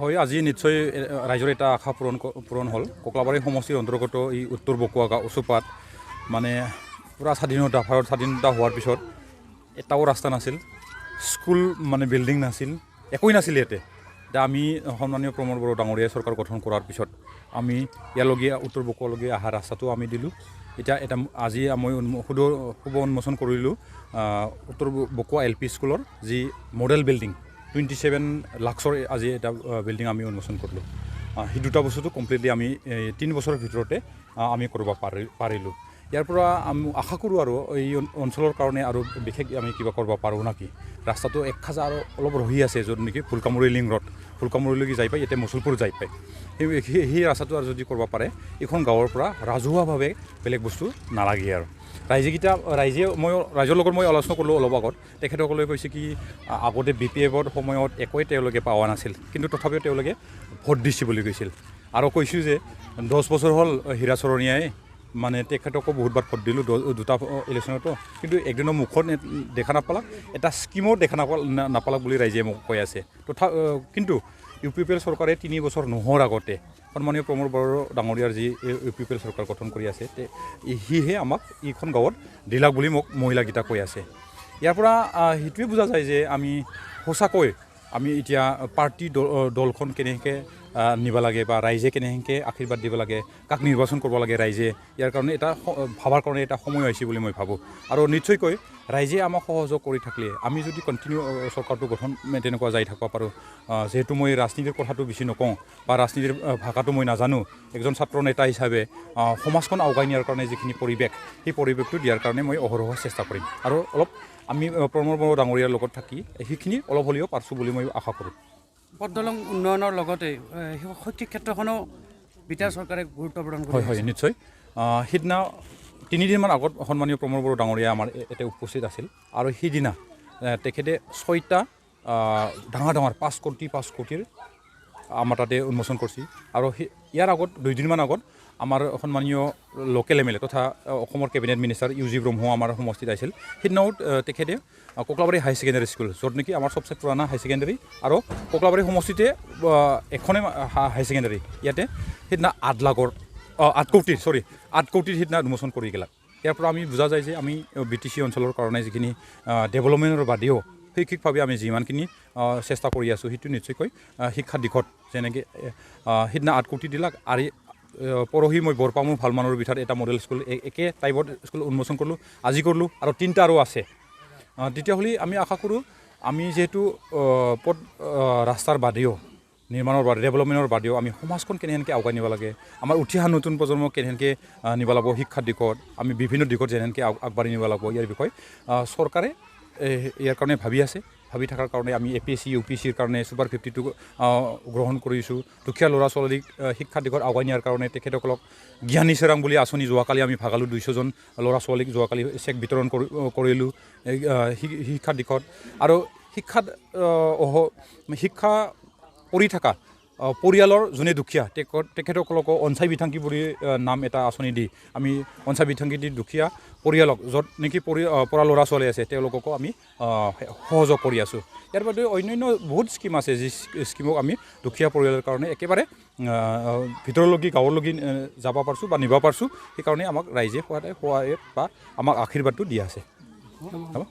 হয় আজি নিশ্চয় ৰাইজৰ এটা আশা পূৰণ হ'ল কোকলাবাৰী সমষ্টিৰ অন্তৰ্গত এই উত্তৰ বকুৱা গাঁও ওচোপাত মানে পুৰা ভাৰত স্বাধীনতা হোৱাৰ পিছত এটাও ৰাস্তা নাছিল স্কুল মানে বিল্ডিং নাছিল একোই নাছিল ইয়াতে এতিয়া আমি সন্মানীয় প্ৰমোদ বড়ো ডাঙৰীয়া চৰকাৰ গঠন কৰাৰ পিছত আমি ইয়াৰলগীয়া উত্তৰ বকুৱালৈকে অহা ৰাস্তাটো আমি দিলোঁ এতিয়া এটা আজি মই শুভ উন্মোচন কৰিলোঁ উত্তৰ বকুৱা LP স্কুলৰ যি মডেল বিল্ডিং 27 লাখৰ আজি এটা বিল্ডিং আমি উন্মোচন কৰিলোঁ সেই দুটা বস্তুটো কমপ্লিটলি আমি 3 বছৰৰ ভিতৰতে আমি কৰিব পাৰিলোঁ ইয়াৰ পৰা আমি আশা কৰোঁ আৰু এই অঞ্চলৰ কাৰণে আৰু বিশেষ আমি কিবা কৰিব পাৰোঁ নাকি ৰাস্তাটো এক খাজা আৰু অলপ ৰহি আছে য'ত নেকি ফুলকামুৰি লিং ৰোড ফুলকামুৰিলৈকে যাই পায় ইয়াতে মুছলপুৰ যাই পায় সেই ৰাস্তাটো আৰু যদি কৰিব পাৰে এইখন গাঁৱৰ পৰা ৰাজহুৱাভাৱে বেলেগ বস্তু নালাগে আৰু ৰাইজৰ লগত মই আলোচনা কৰিলোঁ অলপ আগত তেখেতসকলে কৈছে কি আগতে BPFৰ সময়ত একোৱেই তেওঁলোকে পোৱা নাছিল কিন্তু তথাপিও তেওঁলোকে ভোট দিছে বুলি কৈছিল আৰু কৈছোঁ যে 10 বছৰ হ'ল হীৰা চৰণীয়াই মানে তেখেতকো বহুতবাৰ ভোট দিলোঁ দুটা ইলেকশ্যনতো কিন্তু একদিনৰ মুখত দেখা নাপালাক এটা স্কিমো দেখা নাপালাক বুলি ৰাইজে মোক কৈ আছে কিন্তু UPPL চৰকাৰে 3 বছৰ নোহোৱাৰ আগতে সন্মানীয় প্ৰমোদ বড়ো ডাঙৰীয়াৰ যি UPPL চৰকাৰ গঠন কৰি আছে সিহে আমাক এইখন গাঁৱত দিলাক বুলি মোক মহিলাকেইটা কৈ আছে ইয়াৰ পৰা সেইটোৱে বুজা যায় যে আমি সঁচাকৈ আমি এতিয়া পাৰ্টি দলখন কেনেকৈ নিব লাগে বা ৰাইজে কেনেকৈ আশীৰ্বাদ দিব লাগে কাক নিৰ্বাচন কৰিব লাগে ৰাইজে ইয়াৰ কাৰণে এটা ভাবাৰ কাৰণে এটা সময় হৈছে বুলি মই ভাবোঁ আৰু নিশ্চয়কৈ ৰাইজে আমাক সহযোগ কৰি থাকিলে আমি যদি কণ্টিনিউ চৰকাৰটো গঠন তেনেকুৱা যাই থাকিব পাৰোঁ যিহেতু মই ৰাজনীতিৰ কথাটো বেছি নকওঁ বা ৰাজনীতিৰ ভাষাটো মই নাজানো একজন ছাত্ৰ নেতা হিচাপে সমাজখন আগুৱাই নিয়াৰ কাৰণে যিখিনি পৰিৱেশ সেই পৰিৱেশটো দিয়াৰ কাৰণে মই অহৰহ চেষ্টা কৰিম আৰু অলপ আমি প্ৰমোদ বড়ো ডাঙৰীয়াৰ লগত থাকি সেইখিনি অলপ হ'লেও পাৰছোঁ বুলি মই আশা কৰোঁ পথদলং উন্নয়নৰ লগতে শৈক্ষিক ক্ষেত্ৰখনো বিটাৰ চৰকাৰে গুৰুত্ব প্ৰদান কৰে হয় নিশ্চয় সিদিনা 3 দিনমান আগত সন্মানীয় প্ৰমোদ বড়ো ডাঙৰীয়া আমাৰ ইয়াতে উপস্থিত আছিল আৰু সিদিনা তেখেতে 6টা ডাঙৰ 5 কোটিৰ আমাৰ তাতে উন্মোচন কৰিছে আৰু ইয়াৰ আগত 2 দিনমান আগত আমাৰ সন্মানীয় লোকেল MLA তথা অসমৰ কেবিনেট মিনিষ্টাৰ UG ব্ৰহ্ম আমাৰ সমষ্টিত আছিল সিদিনাও তেখেতে কোকলাবাৰী হাই ছেকেণ্ডাৰী স্কুল য'ত নেকি আমাৰ সবচে পুৰণা হাই ছেকেণ্ডাৰী আৰু কোকলাবাৰী সমষ্টিতে এখনেই হাই ছেকেণ্ডাৰী ইয়াতে সিদিনা 8 কোটিৰ সিদিনা উন্মোচন কৰি গেলাক ইয়াৰ পৰা আমি বুজা যায় যে আমি BTC অঞ্চলৰ কাৰণে যিখিনি ডেভেলপমেণ্টৰ বাদেও শৈক্ষিকভাৱে আমি যিমানখিনি চেষ্টা কৰি আছোঁ সেইটো নিশ্চয়কৈ শিক্ষাৰ দিশত যেনেকৈ সিদিনা 8 কোটি দিলাক আৰু পৰহি মই বৰপামু ভালমানৰ ভিতৰত এটা মডেল স্কুল একে টাইপত স্কুল উন্মোচন কৰিলোঁ আজি কৰিলোঁ আৰু 3টা আৰু আছে তেতিয়াহ'লে আমি আশা কৰোঁ আমি যিহেতু ৰাস্তাৰ বাদেও নিৰ্মাণৰ বাদেও ডেভেলপমেণ্টৰ বাদেও আমি সমাজখন কেনেকৈ আগুৱাই নিব লাগে আমাৰ উঠি অহা নতুন প্ৰজন্মক কেনেকৈ নিব লাগিব শিক্ষাৰ দিশত আমি বিভিন্ন দিশত যেনেকৈ আগবাঢ়ি নিব লাগিব ইয়াৰ বিষয়ে চৰকাৰে ইয়াৰ কাৰণে ভাবি থকাৰ কাৰণে আমি APSC UPCৰ কাৰণে Super 52 গ্ৰহণ কৰিছোঁ দুখীয়া ল'ৰা ছোৱালীক শিক্ষাৰ দিশত আগুৱাই নিয়াৰ কাৰণে তেখেতসকলক জ্ঞানী চেৰাং বুলি আঁচনি যোৱাকালি আমি ভাগালোঁ 200 জন ল'ৰা ছোৱালীক যোৱাকালি চেক বিতৰণ কৰিলোঁ শিক্ষাৰ দিশত আৰু শিক্ষা কৰি থকা পৰিয়ালৰ যোনে দুখীয়া তেখেতসকলকো অঞ্চাই বিথাংকি বুলি নাম এটা আঁচনি দি আমি অঞ্চাই বিথাংকি দি দুখীয়া পৰিয়ালক য'ত নেকি পৰা ল'ৰা ছোৱালী আছে তেওঁলোককো আমি সহযোগ কৰি আছোঁ ইয়াৰ বাদে অন্যান্য বহুত স্কিম আছে যি স্কিমক আমি দুখীয়া পৰিয়ালৰ কাৰণে একেবাৰে ভিতৰলৈকে গাঁৱলৈকে যাব পাৰিছোঁ বা নিব পাৰিছোঁ সেইকাৰণে আমাক ৰাইজে সহায় বা আমাক আশীৰ্বাদটো দিয়া আছে হ'ব